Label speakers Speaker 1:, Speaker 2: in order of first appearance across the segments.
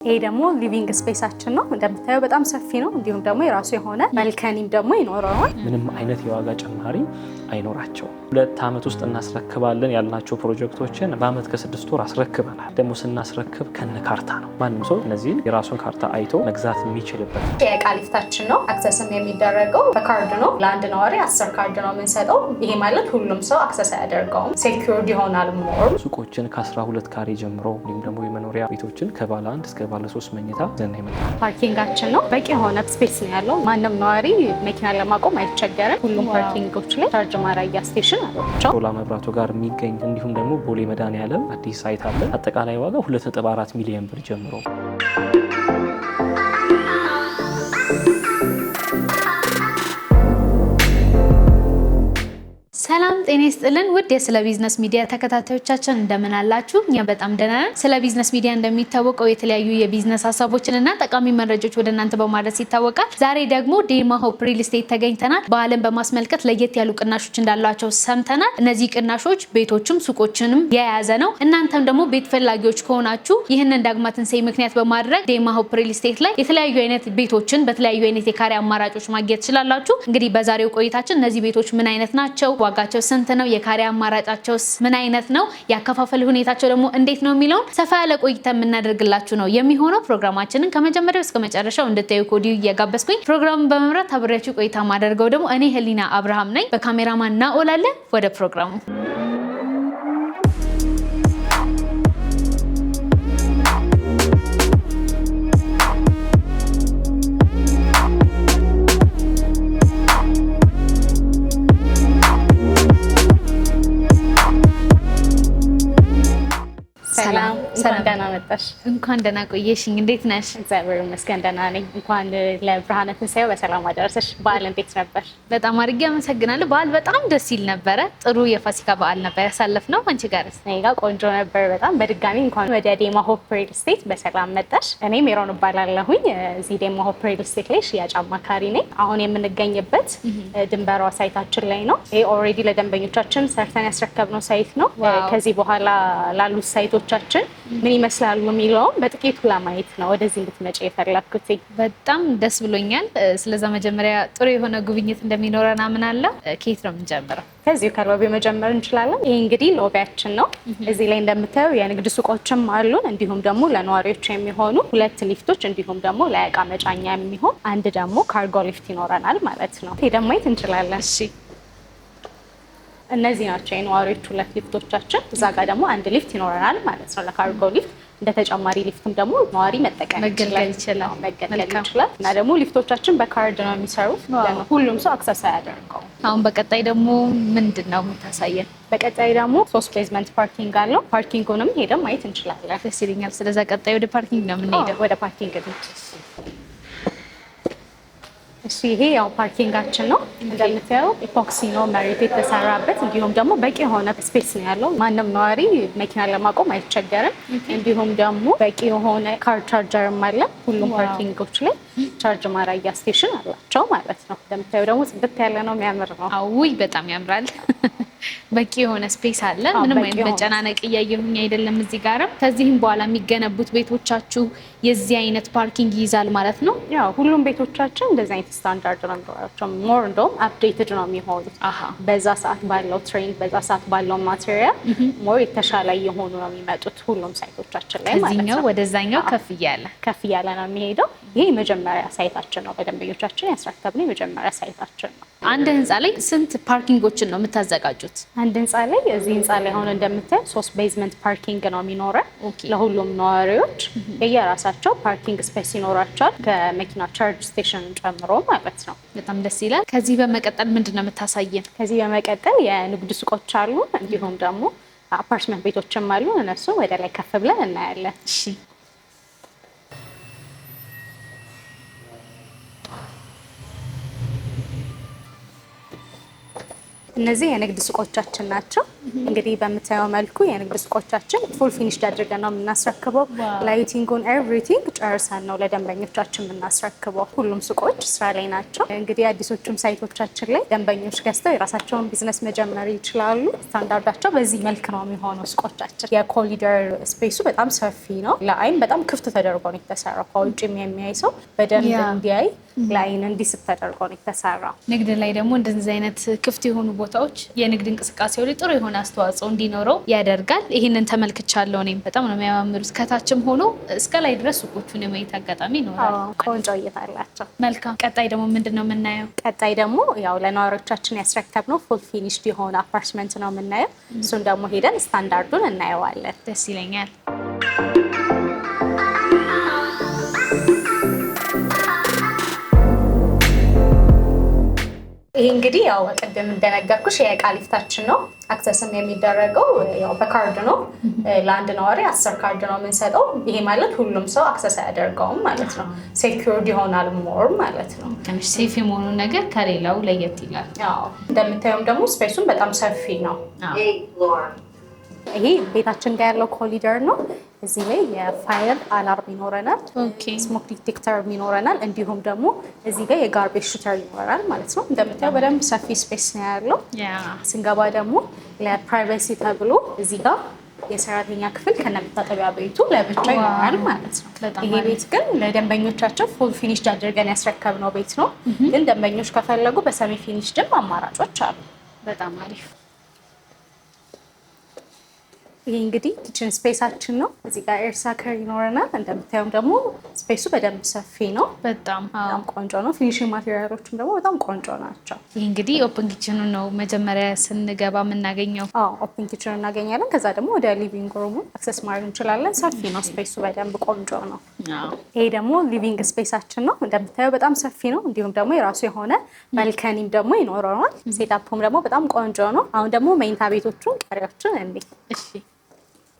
Speaker 1: ይሄ ደግሞ ሊቪንግ ስፔሳችን ነው። እንደምታየው በጣም ሰፊ ነው። እንዲሁም ደግሞ የራሱ የሆነ ባልከኒም ደግሞ ይኖረዋል።
Speaker 2: ምንም አይነት የዋጋ ጭማሪ አይኖራቸውም። 2 ዓመት ውስጥ እናስረክባለን ያልናቸው ፕሮጀክቶችን በአመት ከ6 ወር አስረክበናል። ደግሞ ስናስረክብ ከነ ካርታ ነው። ማንም ሰው እነዚህን የራሱን ካርታ አይቶ መግዛት የሚችልበት
Speaker 1: የዕቃ ሊፍታችን ነው። አክሰስም የሚደረገው በካርድ ነው። ለአንድ ነዋሪ 10 ካርድ ነው የምንሰጠው። ይሄ ማለት ሁሉም ሰው አክሰስ አያደርገውም። ሴኩርድ ይሆናል። ሞር
Speaker 2: ሱቆችን ከ12 ካሬ ጀምሮ እንዲሁም ደግሞ የመኖሪያ ቤቶችን ከባለ 1 እስከ ባለ 3 መኝታ ዘና ይመጣል።
Speaker 1: ፓርኪንጋችን ነው። በቂ የሆነ ስፔስ ነው ያለው። ማንም ነዋሪ መኪና ለማቆም አይቸገርም። ሁሉም ፓርኪንጎች ላይ ቻርጅ ማድረጊያ ስቴሽን አላቸው።
Speaker 2: ሾላ መብራቱ ጋር የሚገኝ እንዲሁም ደግሞ ቦሌ መድኃኔዓለም አዲስ ሳይት አለ። አጠቃላይ ዋጋ 2.4 ሚሊዮን ብር ጀምሮ
Speaker 3: ሰላም ጤና ይስጥልን ውድ የስለ ቢዝነስ ሚዲያ ተከታታዮቻችን እንደምን አላችሁ? እኛ በጣም ደህና ነን። ስለ ቢዝነስ ሚዲያ እንደሚታወቀው የተለያዩ የቢዝነስ ሀሳቦችንና ጠቃሚ መረጃዎች ወደ እናንተ በማድረስ ይታወቃል። ዛሬ ደግሞ ዴማ ሆፕ ሪል ስቴት ተገኝተናል። በዓልን በማስመልከት ለየት ያሉ ቅናሾች እንዳሏቸው ሰምተናል። እነዚህ ቅናሾች ቤቶችም ሱቆችንም የያዘ ነው። እናንተም ደግሞ ቤት ፈላጊዎች ከሆናችሁ ይህንን ዳግማ ትንሣኤ ምክንያት በማድረግ ዴማ ሆፕ ሪል ስቴት ላይ የተለያዩ አይነት ቤቶችን በተለያዩ አይነት የካሬ አማራጮች ማግኘት ትችላላችሁ። እንግዲህ በዛሬው ቆይታችን እነዚህ ቤቶች ምን አይነት ናቸው፣ ዋጋቸው ስንት ነው፣ የካሬ አማራጫቸውስ ምን አይነት ነው፣ ያከፋፈል ሁኔታቸው ደግሞ እንዴት ነው የሚለውን ሰፋ ያለ ቆይታ የምናደርግላችሁ ነው የሚሆነው። ፕሮግራማችንን ከመጀመሪያው እስከ መጨረሻው እንድታዩ ኮዲው እየጋበዝኩኝ ፕሮግራሙን በመምራት አብሬያችሁ ቆይታ ማደርገው ደግሞ እኔ ህሊና አብርሃም ነኝ። በካሜራማን ናኦል አለ። ወደ ፕሮግራሙ
Speaker 1: ሰላም ደህና መጣሽ።
Speaker 3: እንኳን ደህና ቆየሽኝ። እንዴት ነሽ?
Speaker 1: እግዚአብሔር ይመስገን ደህና ነኝ። እንኳን ለብርሃነ ትንሣኤው በሰላም አደረሰሽ። በዓል እንዴት ነበር?
Speaker 3: በጣም አድርጌ አመሰግናለሁ። በዓል በጣም ደስ ይል ነበረ። ጥሩ የፋሲካ በዓል ነበር ያሳለፍነው። አንቺ ጋርስ?
Speaker 1: እኔ ጋር ቆንጆ ነበር በጣም። በድጋሚ እንኳን ወደ ዴማ ሆፕ ሪል ስቴት በሰላም መጣሽ። እኔ ሜሮን እባላለሁኝ። እዚህ ዴማ ሆፕ ሪል ስቴት ላይ ሽያጭ አማካሪ ነኝ። አሁን የምንገኝበት ድንበሯ ሳይታችን ላይ ነው። ይሄ ኦልሬዲ ለደንበኞቻችን ሰርተን ያስረከብነው ሳይት ነው። ከዚህ በኋላ ላሉት ሳይቶቻችን ምን ይመስላሉ የሚለውን በጥቂቱ ለማየት ነው ወደዚህ እንድትመጪ የፈለኩት።
Speaker 3: በጣም ደስ ብሎኛል። ስለዛ መጀመሪያ ጥሩ የሆነ ጉብኝት እንደሚኖረን አምናለሁ። ከየት ነው የምንጀምረው?
Speaker 1: ከዚሁ ከሎቢው መጀመር እንችላለን። ይሄ እንግዲህ ሎቢያችን ነው። እዚህ ላይ እንደምታዩ የንግድ ሱቆችም አሉን። እንዲሁም ደግሞ ለነዋሪዎች የሚሆኑ 2 ሊፍቶች እንዲሁም ደግሞ ለእቃ መጫኛ የሚሆን አንድ ደግሞ ካርጎ ሊፍት ይኖረናል ማለት ነው። ሄደን ማየት እንችላለን።
Speaker 3: እሺ፣
Speaker 1: እነዚህ ናቸው የነዋሪዎች 2 ሊፍቶቻችን። እዛ ጋር ደግሞ አንድ ሊፍት ይኖረናል ማለት ነው ለካርጎ ሊፍት። እንደ ተጨማሪ ሊፍትም ደግሞ ነዋሪ መጠቀም ይችላል። እና ደግሞ ሊፍቶቻችን በካርድ ነው የሚሰሩት። ሁሉም ሰው አክሰስ አያደርገው።
Speaker 3: አሁን በቀጣይ ደግሞ ምንድን ነው የምታሳየን?
Speaker 1: በቀጣይ ደግሞ 3 ቤዝመንት ፓርኪንግ አለው። ፓርኪንጉንም ሄደን ማየት እንችላለን።
Speaker 3: ደስ ይለኛል። ስለዛ ቀጣይ ወደ ፓርኪንግ ነው የምንሄደው።
Speaker 1: ወደ ፓርኪንግ ነው። እሺ፣ ይሄ ያው ፓርኪንጋችን ነው። እንደምታየው ኢፖክሲ ነው መሬት የተሰራበት። እንዲሁም ደግሞ በቂ የሆነ ስፔስ ነው ያለው። ማንም ነዋሪ መኪና ለማቆም አይቸገርም። እንዲሁም ደግሞ በቂ የሆነ ካር ቻርጀርም አለ። ሁሉም ፓርኪንጎች ላይ ቻርጅ ማድረጊያ ስቴሽን አላቸው ማለት ነው። እንደምታየው ደግሞ ጽድት ያለ ነው፣ የሚያምር ነው።
Speaker 3: አውይ በጣም ያምራል። በቂ የሆነ ስፔስ አለ። ምንም አይነት መጨናነቅ እያየሁኝ አይደለም። እዚህ ጋርም ከዚህም በኋላ የሚገነቡት ቤቶቻችሁ የዚህ አይነት ፓርኪንግ ይይዛል ማለት ነው?
Speaker 1: ያው ሁሉም ቤቶቻችን እንደዚህ አይነት ስታንዳርድ ነው የሚኖራቸው። ሞር እንደውም አፕዴትድ ነው የሚሆኑት። በዛ ሰዓት ባለው ትሬንድ፣ በዛ ሰዓት ባለው ማቴሪያል ሞር የተሻለ እየሆኑ ነው የሚመጡት ሁሉም ሳይቶቻችን ላይ ማለት ነው።
Speaker 3: ከዚህኛው ወደዛኛው ከፍ እያለ ነው
Speaker 1: የሚሄደው። ይሄ የመጀመሪያ ሳይታችን ነው። በደንበኞቻችን ያስረከብነው የመጀመሪያ ሳይታችን ነው።
Speaker 3: አንድ ህንፃ ላይ ስንት ፓርኪንጎችን ነው የምታዘጋጁት?
Speaker 1: አንድ ህንፃ ላይ እዚህ ህንፃ ላይ ሆነ እንደምታየው 3 ቤዝመንት ፓርኪንግ ነው የሚኖረን። ለሁሉም ነዋሪዎች የየራሳቸው ፓርኪንግ ስፔስ ይኖራቸዋል፣ ከመኪና ቻርጅ ስቴሽን ጨምሮ ማለት ነው።
Speaker 3: በጣም ደስ ይላል። ከዚህ በመቀጠል ምንድን ነው የምታሳየን?
Speaker 1: ከዚህ በመቀጠል የንግድ ሱቆች አሉ፣ እንዲሁም ደግሞ አፓርትመንት ቤቶችም አሉ። እነሱን ወደ ላይ ከፍ ብለን እናያለን።
Speaker 3: እሺ፣
Speaker 1: እነዚህ የንግድ ሱቆቻችን ናቸው። እንግዲህ በምታየው መልኩ የንግድ ሱቆቻችን ፉል ፊኒሽድ አድርገን ነው የምናስረክበው። ላይቲንጉን ኤቭሪቲንግ ጨርሰን ነው ለደንበኞቻችን የምናስረክበው። ሁሉም ሱቆች ስራ ላይ ናቸው። እንግዲህ አዲሶቹም ሳይቶቻችን ላይ ደንበኞች ገዝተው የራሳቸውን ቢዝነስ መጀመር ይችላሉ። ስታንዳርዳቸው በዚህ መልክ ነው የሚሆነው ሱቆቻችን። የኮሊደር ስፔሱ በጣም ሰፊ ነው። ለአይን በጣም ክፍት ተደርጎ ነው የተሰራው። ከውጭም የሚያይ ሰው በደንብ እንዲያይ ለአይን እንዲስብ ተደርጎ ነው የተሰራው።
Speaker 3: ንግድ ላይ ደግሞ እንደዚህ አይነት ክፍት የሆኑ ቦታዎች የንግድ እንቅስቃሴው ላይ ጥሩ የሆነ አስተዋጽኦ እንዲኖረው ያደርጋል። ይህንን ተመልክቻለሁ። እኔም በጣም ነው የሚያማምሩት። ከታችም ሆኖ እስከ ላይ ድረስ ሱቆቹን የማየት አጋጣሚ ይኖራል።
Speaker 1: ቆንጆ እይታ አላቸው።
Speaker 3: መልካም። ቀጣይ ደግሞ ምንድን ነው የምናየው?
Speaker 1: ቀጣይ ደግሞ ያው ለነዋሪዎቻችን ያስረከብነው ፉል ፊኒሽድ የሆነ አፓርትመንት ነው የምናየው። እሱን ደግሞ ሄደን ስታንዳርዱን እናየዋለን።
Speaker 3: ደስ ይለኛል።
Speaker 1: ይሄ እንግዲህ ያው ቅድም እንደነገርኩሽ የዕቃ ሊፍታችን ነው። አክሰስም የሚደረገው ያው በካርድ ነው። ለአንድ ነዋሪ 10 ካርድ ነው የምንሰጠው። ይሄ ማለት ሁሉም ሰው አክሰስ አያደርገውም ማለት ነው። ሴኩርድ ይሆናል ሞር ማለት ነው።
Speaker 3: ትንሽ ሴፍ የመሆኑ ነገር ከሌላው ለየት ይላል።
Speaker 1: ያው እንደምታዩም ደግሞ ስፔሱን በጣም ሰፊ ነው። ይሄ ቤታችን ጋር ያለው ኮሊደር ነው። እዚህ ላይ የፋየር አላርም ይኖረናል፣ ስሞክ ዲቴክተር ይኖረናል፣ እንዲሁም ደግሞ እዚህ ጋር የጋርቤጅ ሹተር ይኖራል ማለት ነው። እንደምታየው በደንብ ሰፊ ስፔስ ነው ያለው። ስንገባ ደግሞ ለፕራይቬሲ ተብሎ እዚህ ጋር የሰራተኛ ክፍል ከነመታጠቢያ ቤቱ ለብቻ ይኖራል ማለት ነው። ይሄ ቤት ግን ለደንበኞቻቸው ፉል ፊኒሽድ አድርገን ያስረከብነው ቤት ነው። ግን ደንበኞች ከፈለጉ በሰሚ ፊኒሽድም አማራጮች አሉ።
Speaker 3: በጣም አሪፍ።
Speaker 1: ይሄ እንግዲህ ኪችን ስፔሳችን ነው። እዚህ ጋር ኤር ሳከር ይኖረናል። እንደምታዩም ደግሞ ስፔሱ በደንብ ሰፊ ነው። በጣም ቆንጆ ነው። ፊኒሽንግ ማቴሪያሎችም ደግሞ በጣም ቆንጆ ናቸው።
Speaker 3: ይህ እንግዲህ ኦፕን ኪችኑ ነው መጀመሪያ ስንገባ የምናገኘው።
Speaker 1: ኦፕን ኪችኑ እናገኛለን። ከዛ ደግሞ ወደ ሊቪንግ ሩሙ አክሰስ ማድረግ እንችላለን። ሰፊ ነው ስፔሱ፣ በደንብ ቆንጆ ነው። ይሄ ደግሞ ሊቪንግ ስፔሳችን ነው። እንደምታየው በጣም ሰፊ ነው። እንዲሁም ደግሞ የራሱ የሆነ ባልከኒም ደግሞ ይኖረናል። ሴታፑም ደግሞ በጣም ቆንጆ ነው። አሁን ደግሞ መኝታ ቤቶቹን ቀሪዎቹን እንዴ።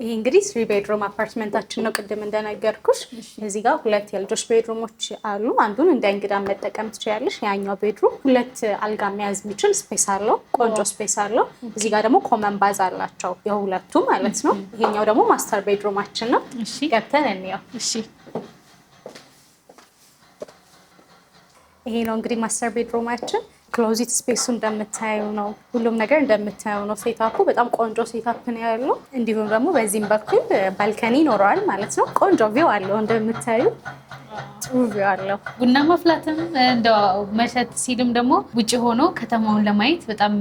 Speaker 1: ይሄ እንግዲህ 3 ቤድሩም አፓርትመንታችን ነው። ቅድም እንደነገርኩሽ እዚህ ጋር 2 የልጆች ቤድሩሞች አሉ። አንዱን እንደ እንግዳ መጠቀም ትችላለሽ። ያኛው ቤድሩም 2 አልጋ መያዝ የሚችል ስፔስ አለው። ቆንጆ ስፔስ አለው። እዚህ ጋር ደግሞ ኮመን ባዝ አላቸው የሁለቱ ማለት ነው። ይሄኛው ደግሞ ማስተር ቤድሩማችን ነው። ገብተን እንየው። ይሄ ነው እንግዲህ ማስተር ቤድሩማችን። ክሎዚት ስፔሱ እንደምታዩ ነው። ሁሉም ነገር እንደምታዩ ነው። ሴታፑ በጣም ቆንጆ ሴታፕ ነው ያለው። እንዲሁም ደግሞ በዚህም በኩል ባልከኒ ይኖረዋል ማለት ነው። ቆንጆ ቪው አለው። እንደምታዩ ጥሩ ቪው አለው።
Speaker 3: ቡና ማፍላትም እንደው መሸት ሲልም ደግሞ ውጭ ሆኖ ከተማውን ለማየት በጣም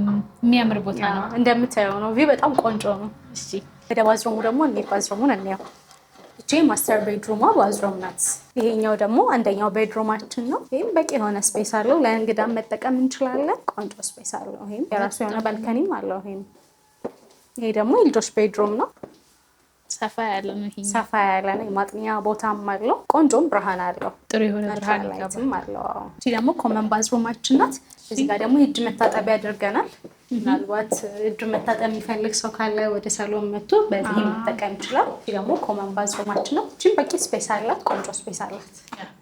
Speaker 3: የሚያምር ቦታ ነው።
Speaker 1: እንደምታዩ ነው። ቪው በጣም ቆንጆ ነው። እሺ ወደ ባዝሩሙ ደግሞ እንሂድ። ባዝሩሙን እንየው። ይቺ ማስተር ቤድሩሟ ባዝሩም ናት። ይሄኛው ደግሞ አንደኛው ቤድሩማችን ነው። ይሄም በቂ የሆነ ስፔስ አለው። ለእንግዳ መጠቀም እንችላለን። ቆንጆ ስፔስ አለው። ይሄም የራሱ የሆነ ባልከኒም አለው። ይሄ ደግሞ የልጆች ቤድሩም ነው።
Speaker 3: ሰፋ ያለ ነው።
Speaker 1: ሰፋ ያለ ነው። የማጥኛ ቦታም አለው። ቆንጆም ብርሃን አለው።
Speaker 3: ጥሩ የሆነ ብርሃን
Speaker 1: አለው። እቺ ደግሞ ኮመን ባዝሩማችን ናት። እዚህ ጋር ደግሞ የእጅ መታጠቢያ አድርገናል። ምናልባት እጅ መታጠብ የሚፈልግ ሰው ካለ ወደ ሳሎን መጥቶ በዚህ መጠቀም ይችላል። እቺ ደግሞ ኮመን ባዝሩማችን ነው። እቺም በቂ ስፔስ አላት። ቆንጆ ስፔስ አላት።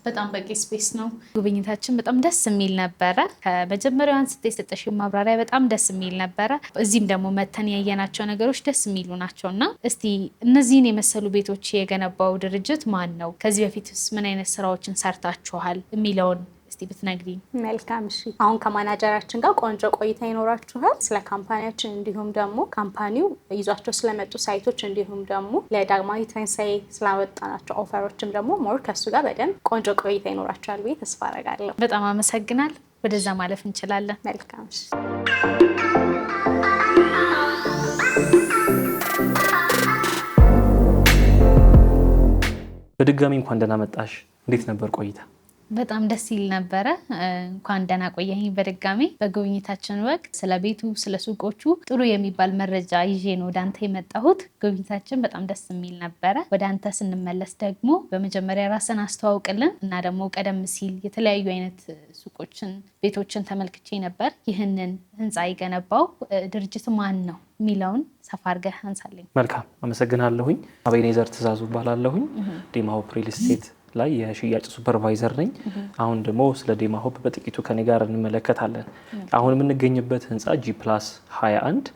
Speaker 3: በጣም በቂ ስፔስ ነው። ጉብኝታችን በጣም ደስ የሚል ነበረ። ከመጀመሪያው አንስቶ የሰጠሽው ማብራሪያ በጣም ደስ የሚል ነበረ። እዚህም ደግሞ መተን ያየናቸው ነገሮች ደስ የሚሉ ናቸው እና እስቲ እነዚህን የመሰሉ ቤቶች የገነባው ድርጅት ማን ነው? ከዚህ በፊትስ ምን አይነት ስራዎችን ሰርታችኋል የሚለውን እስቲ ብትነግሪኝ።
Speaker 1: መልካም። እሺ አሁን ከማናጀራችን ጋር ቆንጆ ቆይታ ይኖራችኋል። ስለ ካምፓኒያችን እንዲሁም ደግሞ ካምፓኒው ይዟቸው ስለመጡ ሳይቶች እንዲሁም ደግሞ ለዳግማዊ ትንሣኤ ስላወጣናቸው ኦፈሮችም ደግሞ ሞር ከሱ ጋር በደንብ ቆንጆ ቆይታ ይኖራችኋል ብዬ ተስፋ አደርጋለሁ።
Speaker 3: በጣም አመሰግናል። ወደዛ ማለፍ እንችላለን።
Speaker 1: መልካም።
Speaker 2: በድጋሚ እንኳን ደህና መጣሽ። እንዴት ነበር ቆይታ?
Speaker 3: በጣም ደስ ይል ነበረ። እንኳን ደህና ቆየኝ። በድጋሚ በጉብኝታችን ወቅት ስለ ቤቱ፣ ስለ ሱቆቹ ጥሩ የሚባል መረጃ ይዤ ነው ወደ አንተ የመጣሁት። ጉብኝታችን በጣም ደስ የሚል ነበረ። ወደ አንተ ስንመለስ ደግሞ በመጀመሪያ ራስን አስተዋውቅልን እና ደግሞ ቀደም ሲል የተለያዩ አይነት ሱቆችን፣ ቤቶችን ተመልክቼ ነበር። ይህንን ህንፃ የገነባው ድርጅት ማን ነው የሚለውን ሰፋ አድርገህ አንሳለኝ።
Speaker 2: መልካም አመሰግናለሁኝ። አቤኔዘር ትእዛዙ እባላለሁኝ። ዴማ ሆፕ ሪል ስቴት ላይ የሽያጭ ሱፐርቫይዘር ነኝ። አሁን ደግሞ ስለ ዴማ ሆፕ በጥቂቱ ከኔ ጋር እንመለከታለን። አሁን የምንገኝበት ህንፃ G+21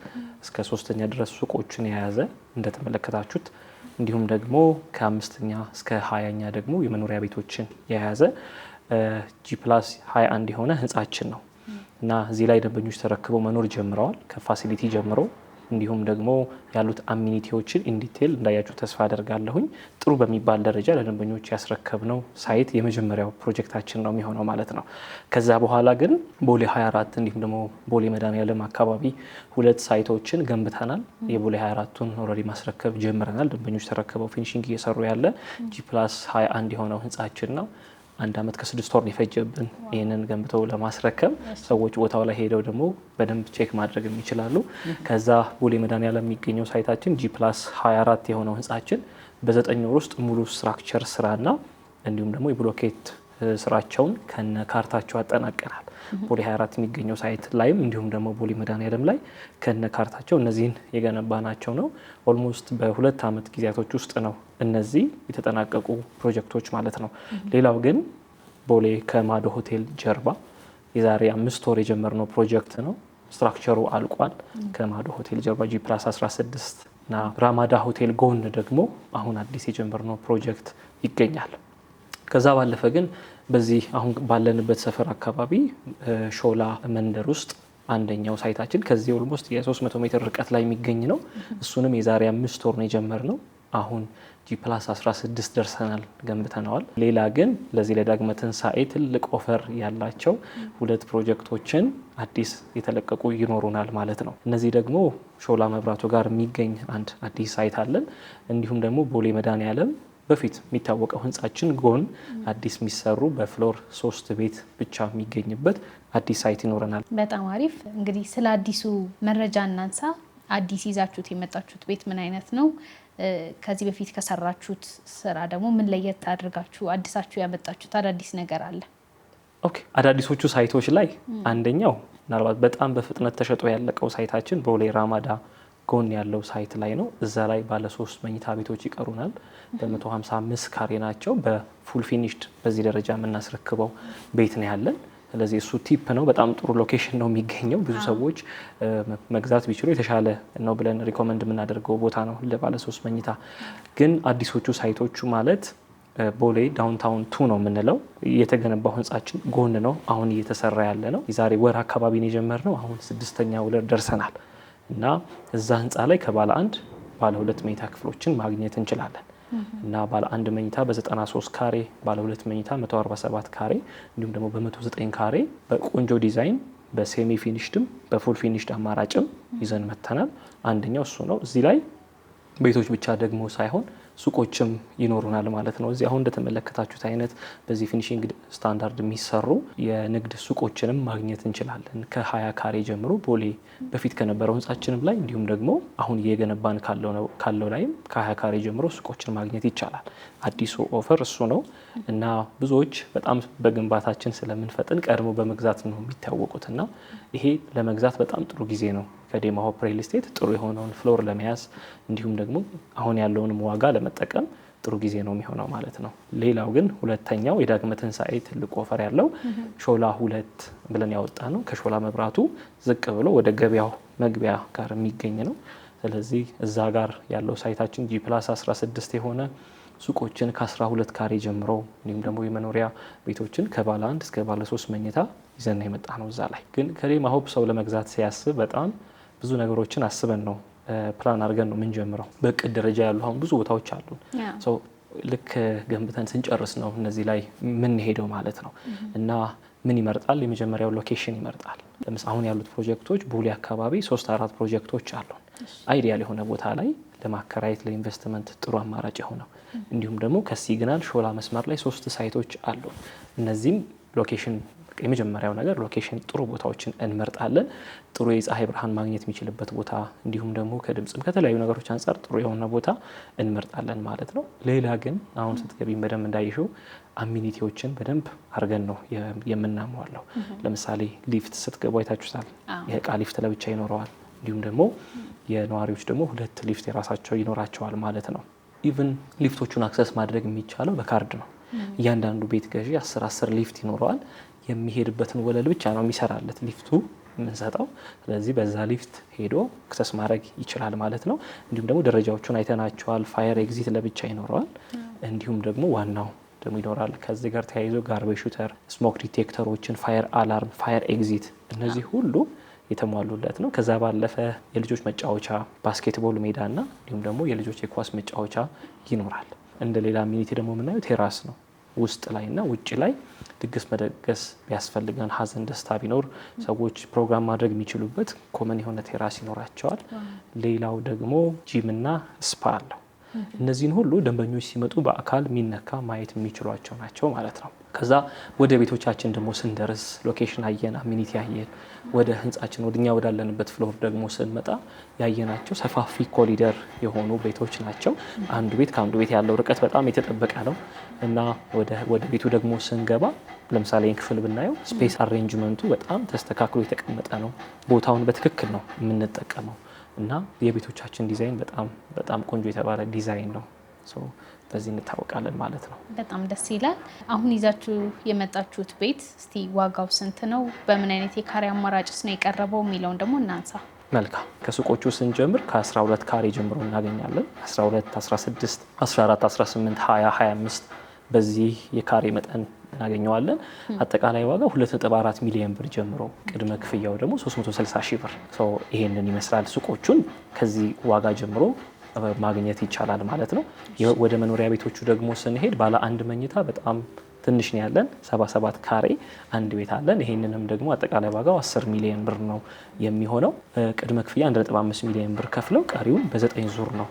Speaker 2: እስከ 3ኛ ድረስ ሱቆችን የያዘ እንደተመለከታችሁት እንዲሁም ደግሞ ከ5ኛ እስከ 20ኛ ደግሞ የመኖሪያ ቤቶችን የያዘ G+21 የሆነ ህንጻችን ነው እና እዚህ ላይ ደንበኞች ተረክበው መኖር ጀምረዋል። ከፋሲሊቲ ጀምሮ እንዲሁም ደግሞ ያሉት አሚኒቲዎችን ኢንዲቴል እንዳያችሁ ተስፋ አደርጋለሁኝ። ጥሩ በሚባል ደረጃ ለደንበኞች ያስረከብነው ሳይት የመጀመሪያው ፕሮጀክታችን ነው የሚሆነው ማለት ነው። ከዛ በኋላ ግን ቦሌ 24 እንዲሁም ደግሞ ቦሌ መድኃኔዓለም አካባቢ 2 ሳይቶችን ገንብተናል። የቦሌ 24ቱን ኦልሬዲ ማስረከብ ጀምረናል። ደንበኞች ተረክበው ፊኒሺንግ እየሰሩ ያለ G+21 የሆነው ህንጻችን ነው። 1 ዓመት ከ6 ወር የፈጀብን ይህንን ገንብተው ለማስረከብ። ሰዎች ቦታው ላይ ሄደው ደግሞ በደንብ ቼክ ማድረግ ይችላሉ። ከዛ ቦሌ መድኃኔዓለም የሚገኘው ሳይታችን G+24 የሆነው ህንጻችን በ9 ወር ውስጥ ሙሉ ስትራክቸር ስራና እንዲሁም ደግሞ የብሎኬት ስራቸውን ከነ ካርታቸው አጠናቀናል። ቦሌ 24 የሚገኘው ሳይት ላይም እንዲሁም ደግሞ ቦሌ መድኃኔዓለም ላይ ከነ ካርታቸው እነዚህን የገነባናቸው ነው። ኦልሞስት በ2 ዓመት ጊዜያቶች ውስጥ ነው እነዚህ የተጠናቀቁ ፕሮጀክቶች ማለት ነው። ሌላው ግን ቦሌ ከማዶ ሆቴል ጀርባ የዛሬ 5 ወር የጀመርነው ፕሮጀክት ነው። ስትራክቸሩ አልቋል። ከማዶ ሆቴል ጀርባ G+16 እና ራማዳ ሆቴል ጎን ደግሞ አሁን አዲስ የጀመርነው ፕሮጀክት ይገኛል። ከዛ ባለፈ ግን በዚህ አሁን ባለንበት ሰፈር አካባቢ ሾላ መንደር ውስጥ አንደኛው ሳይታችን ከዚህ ኦልሞስት የ300 ሜትር ርቀት ላይ የሚገኝ ነው። እሱንም የዛሬ 5 ወር ነው የጀመርነው። አሁን G+16 ደርሰናል፣ ገንብተነዋል። ሌላ ግን ለዚህ ለዳግመ ትንሣኤ ትልቅ ኦፈር ያላቸው 2 ፕሮጀክቶችን አዲስ የተለቀቁ ይኖሩናል ማለት ነው። እነዚህ ደግሞ ሾላ መብራቱ ጋር የሚገኝ አንድ አዲስ ሳይት አለን። እንዲሁም ደግሞ ቦሌ መድኃኔዓለም በፊት የሚታወቀው ህንጻችን ጎን አዲስ የሚሰሩ በፍሎር 3 ቤት ብቻ የሚገኝበት አዲስ ሳይት ይኖረናል።
Speaker 3: በጣም አሪፍ። እንግዲህ ስለ አዲሱ መረጃ እናንሳ። አዲስ ይዛችሁት የመጣችሁት ቤት ምን አይነት ነው? ከዚህ በፊት ከሰራችሁት ስራ ደግሞ ምን ለየት አድርጋችሁ አዲሳችሁ ያመጣችሁት አዳዲስ ነገር አለ?
Speaker 2: ኦኬ፣ አዳዲሶቹ ሳይቶች ላይ አንደኛው ምናልባት በጣም በፍጥነት ተሸጦ ያለቀው ሳይታችን ቦሌ ራማዳ ጎን ያለው ሳይት ላይ ነው። እዛ ላይ ባለ 3 መኝታ ቤቶች ይቀሩናል። በ155 ካሬ ናቸው። በፉል ፊኒሽድ በዚህ ደረጃ የምናስረክበው ቤት ነው ያለን። ስለዚህ እሱ ቲፕ ነው። በጣም ጥሩ ሎኬሽን ነው የሚገኘው። ብዙ ሰዎች መግዛት ቢችሉ የተሻለ ነው ብለን ሪኮመንድ የምናደርገው ቦታ ነው ለባለ 3 መኝታ። ግን አዲሶቹ ሳይቶቹ ማለት ቦሌ ዳውንታውን 2 ነው የምንለው። የተገነባው ህንጻችን ጎን ነው አሁን እየተሰራ ያለ ነው። የዛሬ ወር አካባቢ ነው የጀመርነው። አሁን 6ኛ ወር ደርሰናል እና እዛ ህንጻ ላይ ከባለ 1 ባለ 2 መኝታ ክፍሎችን ማግኘት እንችላለን እና ባለ 1 መኝታ በ93 ካሬ፣ ባለ 2 መኝታ 147 ካሬ እንዲሁም ደግሞ በ109 ካሬ በቆንጆ ዲዛይን በሴሚ ፊኒሽድም በፉል ፊኒሽድ አማራጭም ይዘን መተናል። አንደኛው እሱ ነው። እዚህ ላይ ቤቶች ብቻ ደግሞ ሳይሆን ሱቆችም ይኖሩናል ማለት ነው። እዚህ አሁን እንደተመለከታችሁት አይነት በዚህ ፊኒሺንግ ስታንዳርድ የሚሰሩ የንግድ ሱቆችንም ማግኘት እንችላለን። ከ20 ካሬ ጀምሮ ቦሌ በፊት ከነበረው ህንጻችንም ላይ እንዲሁም ደግሞ አሁን እየገነባን ካለው ላይም ከ20 ካሬ ጀምሮ ሱቆችን ማግኘት ይቻላል። አዲሱ ኦፈር እሱ ነው እና ብዙዎች በጣም በግንባታችን ስለምንፈጥን ቀድሞ በመግዛት ነው የሚታወቁት እና ይሄ ለመግዛት በጣም ጥሩ ጊዜ ነው። ከዴማ ሆፕ ሪል ስቴት ጥሩ የሆነውን ፍሎር ለመያዝ እንዲሁም ደግሞ አሁን ያለውንም ዋጋ ለመጠቀም ጥሩ ጊዜ ነው የሚሆነው ማለት ነው። ሌላው ግን ሁለተኛው የዳግመ ትንሣኤ ትልቅ ኦፈር ያለው ሾላ 2 ብለን ያወጣ ነው። ከሾላ መብራቱ ዝቅ ብሎ ወደ ገበያው መግቢያ ጋር የሚገኝ ነው። ስለዚህ እዛ ጋር ያለው ሳይታችን G+16 የሆነ ሱቆችን ከ12 ካሬ ጀምሮ እንዲሁም ደግሞ የመኖሪያ ቤቶችን ከባለ 1 እስከ ባለ 3 መኝታ ይዘን የመጣ ነው። እዛ ላይ ግን ከዴማ ሆፕ ሰው ለመግዛት ሲያስብ በጣም ብዙ ነገሮችን አስበን ነው ፕላን አድርገን ነው የምንጀምረው። በእቅድ ደረጃ ያሉ አሁን ብዙ ቦታዎች አሉን። ልክ ገንብተን ስንጨርስ ነው እነዚህ ላይ የምንሄደው ማለት ነው እና ምን ይመርጣል? የመጀመሪያው ሎኬሽን ይመርጣል። ለምሳሌ አሁን ያሉት ፕሮጀክቶች ቦሌ አካባቢ 3-4 ፕሮጀክቶች አሉን። አይዲያል የሆነ ቦታ ላይ ለማከራየት ለኢንቨስትመንት ጥሩ አማራጭ የሆነው እንዲሁም ደግሞ ከሲግናል ሾላ መስመር ላይ 3 ሳይቶች አሉ። እነዚህም ሎኬሽን የመጀመሪያው ነገር ሎኬሽን ጥሩ ቦታዎችን እንመርጣለን። ጥሩ የፀሐይ ብርሃን ማግኘት የሚችልበት ቦታ እንዲሁም ደግሞ ከድምጽም ከተለያዩ ነገሮች አንጻር ጥሩ የሆነ ቦታ እንመርጣለን ማለት ነው። ሌላ ግን አሁን ስትገቢ በደንብ እንዳይሽው አሚኒቲዎችን በደንብ አድርገን ነው የምናሟላው። ለምሳሌ ሊፍት ስትገቡ አይታችሁታል። የእቃ ሊፍት ለብቻ ይኖረዋል። እንዲሁም ደግሞ የነዋሪዎች ደግሞ 2 ሊፍት የራሳቸው ይኖራቸዋል ማለት ነው። ኢቭን ሊፍቶቹን አክሰስ ማድረግ የሚቻለው በካርድ ነው። እያንዳንዱ ቤት ገዢ 10 ሊፍት ይኖረዋል። የሚሄድበትን ወለል ብቻ ነው የሚሰራለት ሊፍቱ የምንሰጠው። ስለዚህ በዛ ሊፍት ሄዶ አክሰስ ማድረግ ይችላል ማለት ነው። እንዲሁም ደግሞ ደረጃዎቹን አይተናቸዋል። ፋየር ኤግዚት ለብቻ ይኖረዋል። እንዲሁም ደግሞ ዋናው ደግሞ ይኖራል። ከዚህ ጋር ተያይዞ ጋርቤጅ ሹተር፣ ስሞክ ዲቴክተሮችን፣ ፋየር አላርም፣ ፋየር ኤግዚት እነዚህ ሁሉ የተሟሉለት ነው። ከዛ ባለፈ የልጆች መጫወቻ ባስኬትቦል ሜዳና እንዲሁም ደግሞ የልጆች የኳስ መጫወቻ ይኖራል። እንደ ሌላ አሚኒቲ ደግሞ የምናየው ቴራስ ነው። ውስጥ ላይና ውጭ ላይ ድግስ መደገስ ቢያስፈልገን ሀዘን ደስታ ቢኖር ሰዎች ፕሮግራም ማድረግ የሚችሉበት ኮመን የሆነ ቴራስ ይኖራቸዋል። ሌላው ደግሞ ጂምና ስፓ አለው። እነዚህን ሁሉ ደንበኞች ሲመጡ በአካል የሚነካ ማየት የሚችሏቸው ናቸው ማለት ነው። ከዛ ወደ ቤቶቻችን ደግሞ ስንደርስ ሎኬሽን አየን፣ አሚኒቲ አየን። ወደ ህንጻችን ወደኛ ወዳለንበት ፍሎር ደግሞ ስንመጣ ያየናቸው ሰፋፊ ኮሪደር የሆኑ ቤቶች ናቸው። አንዱ ቤት ከአንዱ ቤት ያለው ርቀት በጣም የተጠበቀ ነው እና ወደ ቤቱ ደግሞ ስንገባ ለምሳሌ ክፍል ብናየው ስፔስ አሬንጅመንቱ በጣም ተስተካክሎ የተቀመጠ ነው። ቦታውን በትክክል ነው የምንጠቀመው እና የቤቶቻችን ዲዛይን በጣም ቆንጆ የተባለ ዲዛይን ነው። በዚህ እንታወቃለን ማለት ነው።
Speaker 3: በጣም ደስ ይላል። አሁን ይዛችሁ የመጣችሁት ቤት እስቲ ዋጋው ስንት ነው? በምን አይነት የካሬ አማራጭስ ነው የቀረበው የሚለውን ደግሞ እናንሳ።
Speaker 2: መልካም። ከሱቆቹ ስንጀምር ከ12 ካሬ ጀምሮ እናገኛለን። 12፣ 16፣ 14፣ 18፣ 20፣ 25 በዚህ የካሬ መጠን እናገኘዋለን። አጠቃላይ ዋጋ 2.4 ሚሊዮን ብር ጀምሮ ቅድመ ክፍያው ደግሞ 360 ሺህ ብር። ይሄንን ይመስላል። ሱቆቹን ከዚህ ዋጋ ጀምሮ ማግኘት ይቻላል ማለት ነው። ወደ መኖሪያ ቤቶቹ ደግሞ ስንሄድ ባለ አንድ መኝታ በጣም ትንሽ ነው ያለን 77 ካሬ አንድ ቤት አለን። ይሄንንም ደግሞ አጠቃላይ ዋጋው 10 ሚሊዮን ብር ነው የሚሆነው። ቅድመ ክፍያ 1.5 ሚሊዮን ብር ከፍለው ቀሪውን በ9 ዙር ነው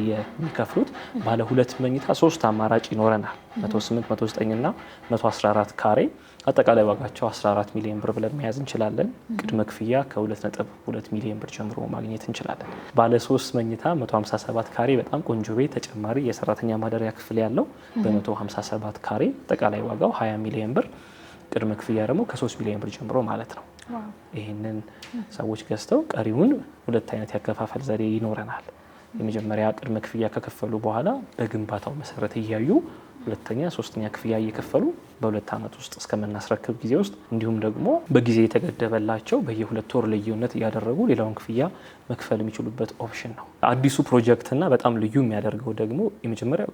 Speaker 2: የሚከፍሉት። ባለ ሁለት መኝታ 3 አማራጭ ይኖረናል። 108፣ 109 እና 114 ካሬ አጠቃላይ ዋጋቸው 14 ሚሊዮን ብር ብለን መያዝ እንችላለን። ቅድመ ክፍያ ከ2.2 ሚሊዮን ብር ጀምሮ ማግኘት እንችላለን። ባለ 3 መኝታ 157 ካሬ በጣም ቆንጆ ቤት ተጨማሪ የሰራተኛ ማደሪያ ክፍል ያለው በ157 ካሬ አጠቃላይ ዋጋው 20 ሚሊዮን ብር፣ ቅድመ ክፍያ ደግሞ ከ3 ሚሊዮን ብር ጀምሮ ማለት ነው። ይህንን ሰዎች ገዝተው ቀሪውን ሁለት አይነት ያከፋፈል ዘዴ ይኖረናል። የመጀመሪያ ቅድመ ክፍያ ከከፈሉ በኋላ በግንባታው መሰረት እያዩ ሁለተኛ፣ ሶስተኛ ክፍያ እየከፈሉ በ2 ዓመት ውስጥ እስከምናስረክብ ጊዜ ውስጥ እንዲሁም ደግሞ በጊዜ የተገደበላቸው በየ2 ወር ልዩነት እያደረጉ ሌላውን ክፍያ መክፈል የሚችሉበት ኦፕሽን ነው። አዲሱ ፕሮጀክትና በጣም ልዩ የሚያደርገው ደግሞ የመጀመሪያው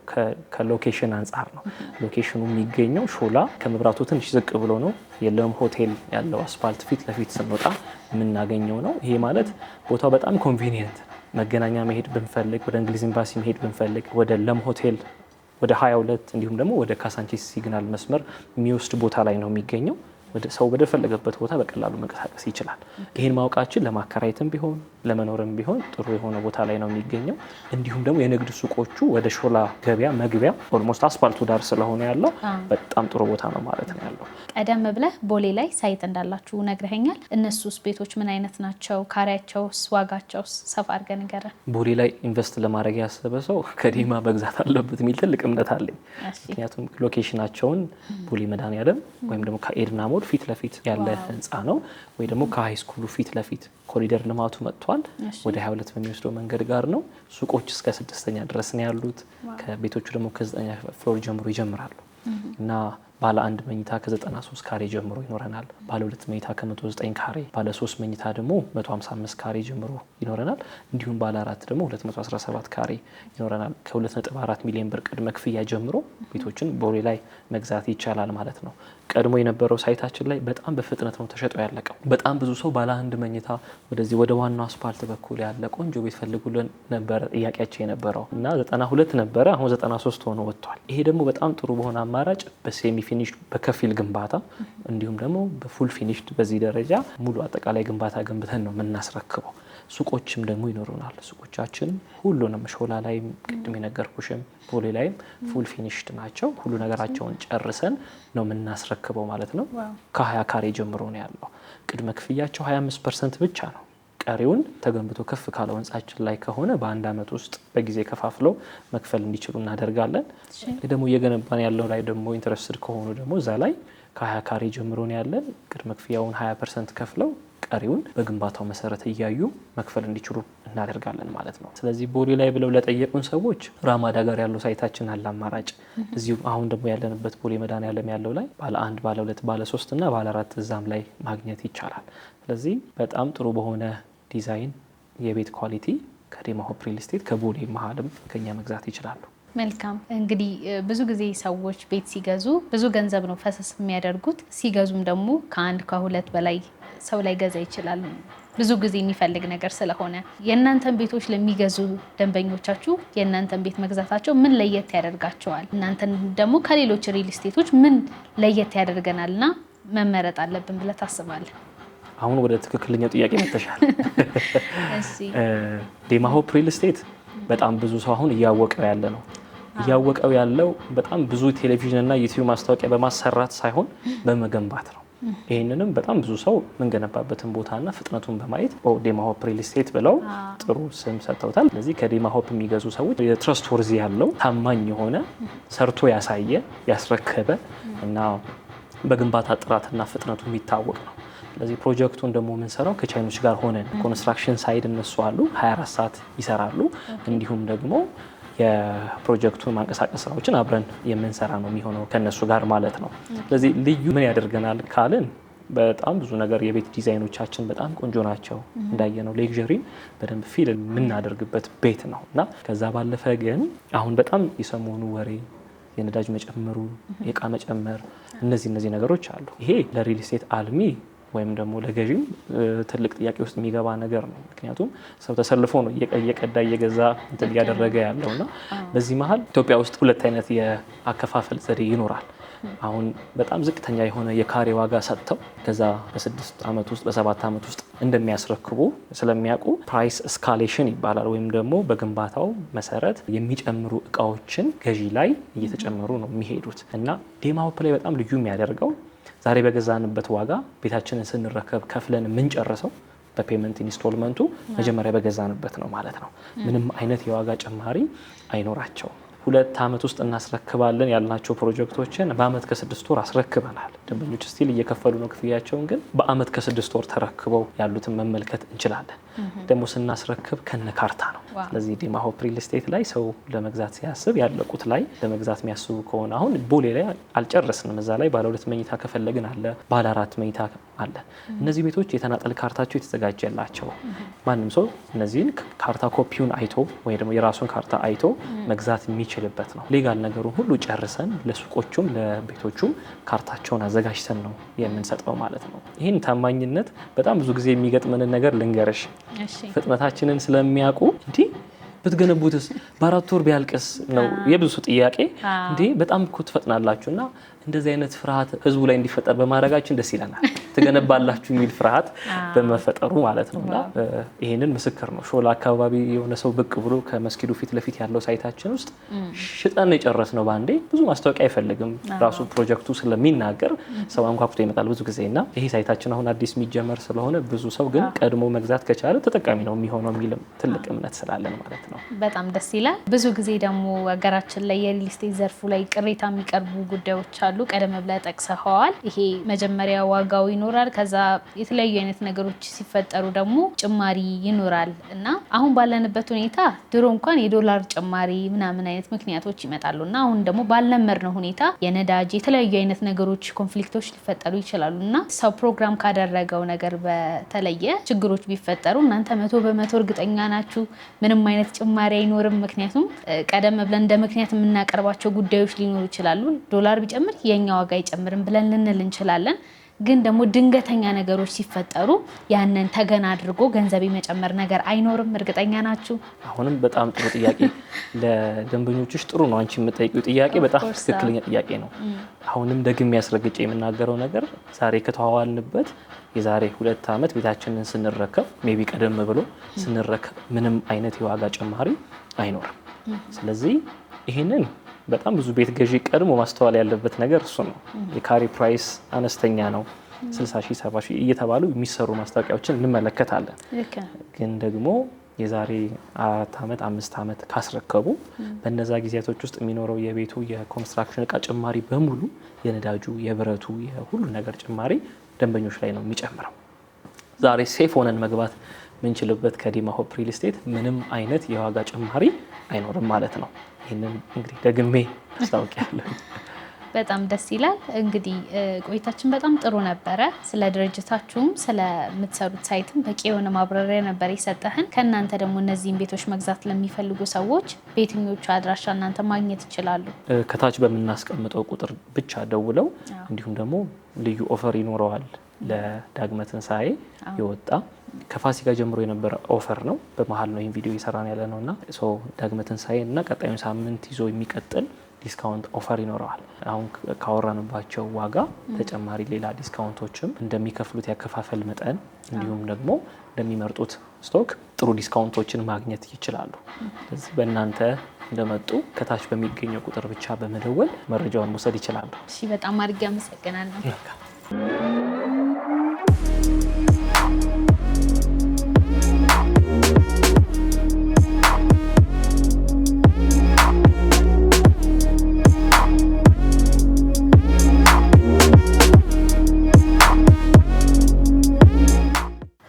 Speaker 2: ከሎኬሽን አንጻር ነው። ሎኬሽኑ የሚገኘው ሾላ ከመብራቱ ትንሽ ዝቅ ብሎ ነው። የለም ሆቴል ያለው አስፋልት ፊት ለፊት ስንወጣ የምናገኘው ነው። ይሄ ማለት ቦታው በጣም ኮንቬኒየንት፣ መገናኛ መሄድ ብንፈልግ፣ ወደ እንግሊዝ ኤምባሲ መሄድ ብንፈልግ፣ ወደ ለም ሆቴል ወደ 22 እንዲሁም ደግሞ ወደ ካሳንቺስ ሲግናል መስመር የሚወስድ ቦታ ላይ ነው የሚገኘው። ሰው ወደ ፈለገበት ቦታ በቀላሉ መንቀሳቀስ ይችላል። ይህን ማወቃችን ለማከራየትም ቢሆን ለመኖርም ቢሆን ጥሩ የሆነ ቦታ ላይ ነው የሚገኘው። እንዲሁም ደግሞ የንግድ ሱቆቹ ወደ ሾላ ገበያ መግቢያ ኦልሞስት አስፋልቱ ዳር ስለሆነ ያለው በጣም ጥሩ ቦታ ነው ማለት ነው ያለው።
Speaker 3: ቀደም ብለህ ቦሌ ላይ ሳይት እንዳላችሁ ነግረኸኛል። እነሱስ ቤቶች ምን አይነት ናቸው? ካሬያቸውስ፣ ዋጋቸውስ ሰፋ አድርገህ ንገረን።
Speaker 2: ቦሌ ላይ ኢንቨስት ለማድረግ ያሰበ ሰው ከዲማ መግዛት አለበት የሚል ትልቅ እምነት አለኝ። ምክንያቱም ሎኬሽናቸውን ቦሌ መድኃኔዓለም ወይም ደግሞ ከኤድና ሞል ፊት ለፊት ያለ ህንፃ ነው። ወይ ደግሞ ከሃይ ስኩሉ ፊት ለፊት ኮሪደር ልማቱ መጥቷል። ወደ 22 በሚወስደው መንገድ ጋር ነው። ሱቆች እስከ 6ኛ ድረስ ነው ያሉት። ከቤቶቹ ደግሞ ከ9ኛ ፍሎር ጀምሮ ይጀምራሉ እና ባለ አንድ መኝታ ከ93 ካሬ ጀምሮ ይኖረናል። ባለ ሁለት መኝታ ከ109 ካሬ፣ ባለ 3 መኝታ ደግሞ 155 ካሬ ጀምሮ ይኖረናል። እንዲሁም ባለ 4 ደግሞ 217 ካሬ ይኖረናል። ከ2.4 ሚሊዮን ብር ቅድመ ክፍያ ጀምሮ ቤቶችን ቦሌ ላይ መግዛት ይቻላል ማለት ነው። ቀድሞ የነበረው ሳይታችን ላይ በጣም በፍጥነት ነው ተሸጦ ያለቀው። በጣም ብዙ ሰው ባለ አንድ መኝታ ወደዚህ ወደ ዋናው አስፓልት በኩል ያለ ቆንጆ ቤት ፈልጉልን ነበረ ጥያቄያቸው የነበረው እና 92 ነበረ፣ አሁን 93 ሆኖ ወጥቷል። ይሄ ደግሞ በጣም ጥሩ በሆነ አማራጭ በሴሚ ፊኒሽድ በከፊል ግንባታ እንዲሁም ደግሞ በፉል ፊኒሽድ በዚህ ደረጃ ሙሉ አጠቃላይ ግንባታ ገንብተን ነው የምናስረክበው። ሱቆችም ደግሞ ይኖሩናል። ሱቆቻችንም ሁሉንም ሾላ ላይም ቅድም የነገርኩሽም ቦሌ ላይም ፉል ፊኒሽድ ናቸው። ሁሉ ነገራቸውን ጨርሰን ነው የምናስረክበው ማለት ነው። ከ20 ካሬ ጀምሮ ነው ያለው። ቅድመ ክፍያቸው 25% ብቻ ነው። ቀሪውን ተገንብቶ ከፍ ካለው ህንጻችን ላይ ከሆነ በአንድ ዓመት ውስጥ በጊዜ ከፋፍለው መክፈል እንዲችሉ እናደርጋለን። ደግሞ እየገነባን ያለው ላይ ደግሞ ኢንትረስትድ ከሆኑ ደግሞ እዛ ላይ ከ20 ካሬ ጀምሮ ነው ያለን። ቅድመ ክፍያውን 20% ከፍለው ቀሪውን በግንባታው መሰረት እያዩ መክፈል እንዲችሉ እናደርጋለን ማለት ነው። ስለዚህ ቦሌ ላይ ብለው ለጠየቁን ሰዎች ራማዳ ጋር ያለው ሳይታችን አለ አማራጭ። እዚሁ አሁን ደግሞ ያለንበት ቦሌ መድኃኔዓለም ያለው ላይ ባለ 1 ባለ 2 ባለ 3 እና ባለ 4 እዛም ላይ ማግኘት ይቻላል። ስለዚህ በጣም ጥሩ በሆነ ዲዛይን የቤት ኳሊቲ ከዴማ ሆፕ ሪል ስቴት ከቦሌ መሀልም ከኛ መግዛት ይችላሉ።
Speaker 3: መልካም እንግዲህ ብዙ ጊዜ ሰዎች ቤት ሲገዙ ብዙ ገንዘብ ነው ፈሰስ የሚያደርጉት። ሲገዙም ደግሞ ከ1 ከ2 በላይ ሰው ላይ ገዛ ይችላል። ብዙ ጊዜ የሚፈልግ ነገር ስለሆነ የእናንተን ቤቶች ለሚገዙ ደንበኞቻችሁ የእናንተን ቤት መግዛታቸው ምን ለየት ያደርጋቸዋል? እናንተን ደግሞ ከሌሎች ሪል ስቴቶች ምን ለየት ያደርገናልና መመረጥ አለብን ብለህ ታስባለህ?
Speaker 2: አሁን ወደ ትክክለኛው ጥያቄ መጥተሻል። ዴማ ሆፕ ሪል ስቴት በጣም ብዙ ሰው አሁን እያወቀው ያለ ነው። እያወቀው ያለው በጣም ብዙ ቴሌቪዥን እና ዩቲዩብ ማስታወቂያ በማሰራት ሳይሆን በመገንባት ነው። ይህንንም በጣም ብዙ ሰው የምንገነባበትን ቦታና ፍጥነቱን በማየት ዴማ ሆፕ ሪል ስቴት ብለው ጥሩ ስም ሰጥተውታል። ስለዚህ ከዴማ ሆፕ የሚገዙ ሰዎች የትረስት ወርዚ ያለው ታማኝ የሆነ ሰርቶ ያሳየ ያስረከበ እና በግንባታ ጥራትና ፍጥነቱ የሚታወቅ ነው። ስለዚህ ፕሮጀክቱን ደግሞ የምንሰራው ከቻይኖች ጋር ሆነን ኮንስትራክሽን ሳይድ እነሱ አሉ 24 ሰዓት ይሰራሉ። እንዲሁም ደግሞ የፕሮጀክቱን ማንቀሳቀስ ስራዎችን አብረን የምንሰራ ነው የሚሆነው ከነሱ ጋር ማለት ነው። ስለዚህ ልዩ ምን ያደርገናል ካልን በጣም ብዙ ነገር የቤት ዲዛይኖቻችን በጣም ቆንጆ ናቸው። እንዳየነው ሌክዠሪን በደንብ ፊል የምናደርግበት ቤት ነው እና ከዛ ባለፈ ግን አሁን በጣም የሰሞኑ ወሬ የነዳጅ መጨመሩ፣ የእቃ መጨመር እነዚህ ነገሮች አሉ። ይሄ ለሪል ስቴት አልሚ ወይም ደግሞ ለገዢም ትልቅ ጥያቄ ውስጥ የሚገባ ነገር ነው። ምክንያቱም ሰው ተሰልፎ ነው እየቀዳ እየገዛ እንትን እያደረገ ያለውና በዚህ መሀል ኢትዮጵያ ውስጥ 2 አይነት የአከፋፈል ዘዴ ይኖራል። አሁን በጣም ዝቅተኛ የሆነ የካሬ ዋጋ ሰጥተው ከዛ በ6 ዓመት ውስጥ በ7 ዓመት ውስጥ እንደሚያስረክቡ ስለሚያውቁ ፕራይስ እስካሌሽን ይባላል። ወይም ደግሞ በግንባታው መሰረት የሚጨምሩ እቃዎችን ገዢ ላይ እየተጨመሩ ነው የሚሄዱት እና ዴማ ሆፕ ላይ በጣም ልዩ የሚያደርገው ዛሬ በገዛንበት ዋጋ ቤታችንን ስንረከብ ከፍለን የምንጨርሰው በፔመንት ኢንስቶልመንቱ መጀመሪያ በገዛንበት ነው ማለት ነው። ምንም አይነት የዋጋ ጭማሪ አይኖራቸውም። 2 ዓመት ውስጥ እናስረክባለን ያልናቸው ፕሮጀክቶችን በአመት ከ6 ወር አስረክበናል። ደንበኞች ስቲል እየከፈሉ ነው ክፍያቸውን፣ ግን በአመት ከ6 ወር ተረክበው ያሉትን መመልከት እንችላለን። ደግሞ ስናስረክብ ከነ ካርታ ነው። ስለዚህ ዴማ ሆፕ ሪል ስቴት ላይ ሰው ለመግዛት ሲያስብ ያለቁት ላይ ለመግዛት የሚያስቡ ከሆነ አሁን ቦሌ ላይ አልጨረስንም። እዛ ላይ ባለ 2 መኝታ ከፈለግን አለ፣ ባለ 4 መኝታ አለ። እነዚህ ቤቶች የተናጠል ካርታቸው የተዘጋጀላቸው ማንም ሰው እነዚህን ካርታ ኮፒውን አይቶ ወይ ደግሞ የራሱን ካርታ አይቶ መግዛት የሚችልበት ነው። ሌጋል ነገሩን ሁሉ ጨርሰን ለሱቆቹም ለቤቶቹም ካርታቸውን አዘጋጅተን ነው የምንሰጠው ማለት ነው። ይህን ታማኝነት በጣም ብዙ ጊዜ የሚገጥመንን ነገር ልንገርሽ። ፍጥነታችንን ስለሚያውቁ እንዲህ ብትገነቡትስ በ4 ወር ቢያልቅስ ነው የብዙ ጥያቄ። እንዲህ በጣም እኮ ትፈጥናላችሁ እና እንደዚህ አይነት ፍርሃት ህዝቡ ላይ እንዲፈጠር በማድረጋችን ደስ ይለናል። ትገነባላችሁ የሚል ፍርሃት በመፈጠሩ ማለት ነውና ይሄንን ምስክር ነው። ሾላ አካባቢ የሆነ ሰው ብቅ ብሎ ከመስጊዱ ፊት ለፊት ያለው ሳይታችን ውስጥ ሽጠን የጨረስነው ባንዴ ብዙ ማስታወቂያ አይፈልግም። ራሱ ፕሮጀክቱ ስለሚናገር ሰው አንኳኩቶ ይመጣል ብዙ ጊዜና ይሄ ሳይታችን አሁን አዲስ የሚጀመር ስለሆነ ብዙ ሰው ግን ቀድሞ መግዛት ከቻለ ተጠቃሚ ነው የሚሆነው የሚል ትልቅ እምነት ስላለን ማለት ነው።
Speaker 3: በጣም ደስ ይላል። ብዙ ጊዜ ደግሞ ሀገራችን ላይ የሪል ስቴት ዘርፉ ላይ ቅሬታ የሚቀርቡ ጉዳዮች አሉ። ቀደም ብለህ ጠቅሰኸዋል። ይሄ መጀመሪያ ዋጋው ይኖራል፣ ከዛ የተለያዩ አይነት ነገሮች ሲፈጠሩ ደግሞ ጭማሪ ይኖራል እና አሁን ባለንበት ሁኔታ ድሮ እንኳን የዶላር ጭማሪ ምናምን አይነት ምክንያቶች ይመጣሉ እና አሁን ደግሞ ባልለመድነው ሁኔታ የነዳጅ የተለያዩ አይነት ነገሮች ኮንፍሊክቶች ሊፈጠሩ ይችላሉ እና ሰው ፕሮግራም ካደረገው ነገር በተለየ ችግሮች ቢፈጠሩ እናንተ 100% እርግጠኛ ናችሁ ምንም አይነት ጭማሪ አይኖርም? ምክንያቱም ቀደም ብለን እንደ ምክንያት የምናቀርባቸው ጉዳዮች ሊኖሩ ይችላሉ። ዶላር ቢጨምር የኛ ዋጋ አይጨምርም ብለን ልንል እንችላለን። ግን ደግሞ ድንገተኛ ነገሮች ሲፈጠሩ ያንን ተገና አድርጎ ገንዘብ የመጨመር ነገር አይኖርም? እርግጠኛ ናችሁ?
Speaker 2: አሁንም በጣም ጥሩ ጥያቄ ለደንበኞችሽ ጥሩ ነው። አንቺ የምጠይቂው ጥያቄ በጣም ትክክለኛ ጥያቄ ነው። አሁንም ደግሜ ያስረግጬ የምናገረው ነገር ዛሬ ከተዋዋልንበት የዛሬ 2 ዓመት ቤታችንን ስንረከብ ሜቢ ቀደም ብሎ ስንረከብ ምንም አይነት የዋጋ ጭማሪ አይኖርም። ስለዚህ ይሄንን በጣም ብዙ ቤት ገዢ ቀድሞ ማስተዋል ያለበት ነገር እሱ ነው። የካሬ ፕራይስ አነስተኛ ነው 60,000 70,000 እየተባሉ የሚሰሩ ማስታወቂያዎችን እንመለከታለን። ግን ደግሞ የዛሬ 4 ዓመት 5 ዓመት ካስረከቡ በእነዛ ጊዜያቶች ውስጥ የሚኖረው የቤቱ የኮንስትራክሽን እቃ ጭማሪ በሙሉ የነዳጁ የብረቱ የሁሉ ነገር ጭማሪ ደንበኞች ላይ ነው የሚጨምረው። ዛሬ ሴፍ ሆነን መግባት ምንችልበት ከዲማ ሆፕ ሪል ስቴት ምንም አይነት የዋጋ ጭማሪ አይኖርም ማለት ነው። ይህንን እንግዲህ ደግሜ አስታውቂያለሁ።
Speaker 3: በጣም ደስ ይላል። እንግዲህ ቆይታችን በጣም ጥሩ ነበረ። ስለ ድርጅታችሁም ስለምትሰሩት ሳይትም በቂ የሆነ ማብራሪያ ነበር የሰጠህን። ከእናንተ ደግሞ እነዚህን ቤቶች መግዛት ለሚፈልጉ ሰዎች በየትኞቹ አድራሻ እናንተ ማግኘት ይችላሉ?
Speaker 2: ከታች በምናስቀምጠው ቁጥር ብቻ ደውለው እንዲሁም ደግሞ ልዩ ኦፈር ይኖረዋል። ለዳግመ ትንሣኤ የወጣ ከፋሲካ ጀምሮ የነበረ ኦፈር ነው። በመሀል ነው ይህን ቪዲዮ እየሰራን ያለ ነው እና ዳግመ ትንሣኤ እና ቀጣዩን ሳምንት ይዞ የሚቀጥል ዲስካውንት ኦፈር ይኖረዋል። አሁን ካወራንባቸው ዋጋ ተጨማሪ ሌላ ዲስካውንቶችም እንደሚከፍሉት ያከፋፈል መጠን እንዲሁም ደግሞ እንደሚመርጡት ስቶክ ጥሩ ዲስካውንቶችን ማግኘት ይችላሉ። ስለዚህ በእናንተ እንደመጡ ከታች በሚገኘው ቁጥር ብቻ በመደወል መረጃውን መውሰድ ይችላሉ።
Speaker 3: እሺ፣ በጣም አድርጌ አመሰግናለሁ።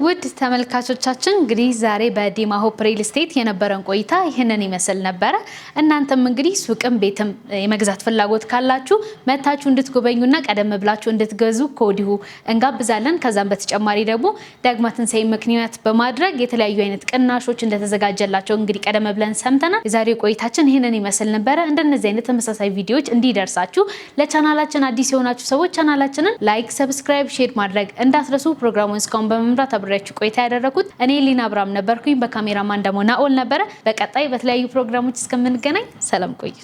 Speaker 3: ውድ ተመልካቾቻችን እንግዲህ ዛሬ በዲማ ሆፕ ሪል ስቴት የነበረን ቆይታ ይህንን ይመስል ነበረ። እናንተም እንግዲህ ሱቅም ቤትም የመግዛት ፍላጎት ካላችሁ መታችሁ እንድትጎበኙና ቀደም ብላችሁ እንድትገዙ ከወዲሁ እንጋብዛለን። ከዛም በተጨማሪ ደግሞ ዳግመ ትንሣኤ ምክንያት በማድረግ የተለያዩ አይነት ቅናሾች እንደተዘጋጀላቸው እንግዲህ ቀደም ብለን ሰምተናል። የዛሬው ቆይታችን ይህንን ይመስል ነበረ። እንደነዚህ አይነት ተመሳሳይ ቪዲዮዎች እንዲደርሳችሁ ለቻናላችን አዲስ የሆናችሁ ሰዎች ቻናላችንን ላይክ፣ ሰብስክራይብ፣ ሼር ማድረግ እንዳትረሱ። ፕሮግራሙን እስካሁን በመምራት አብሬያችሁ ቆይታ ያደረኩት እኔ ሊና አብራም ነበርኩኝ። በካሜራማን ደግሞ ናኦል ነበረ። በቀጣይ በተለያዩ ፕሮግራሞች እስከምንገናኝ ሰላም ቆዩ።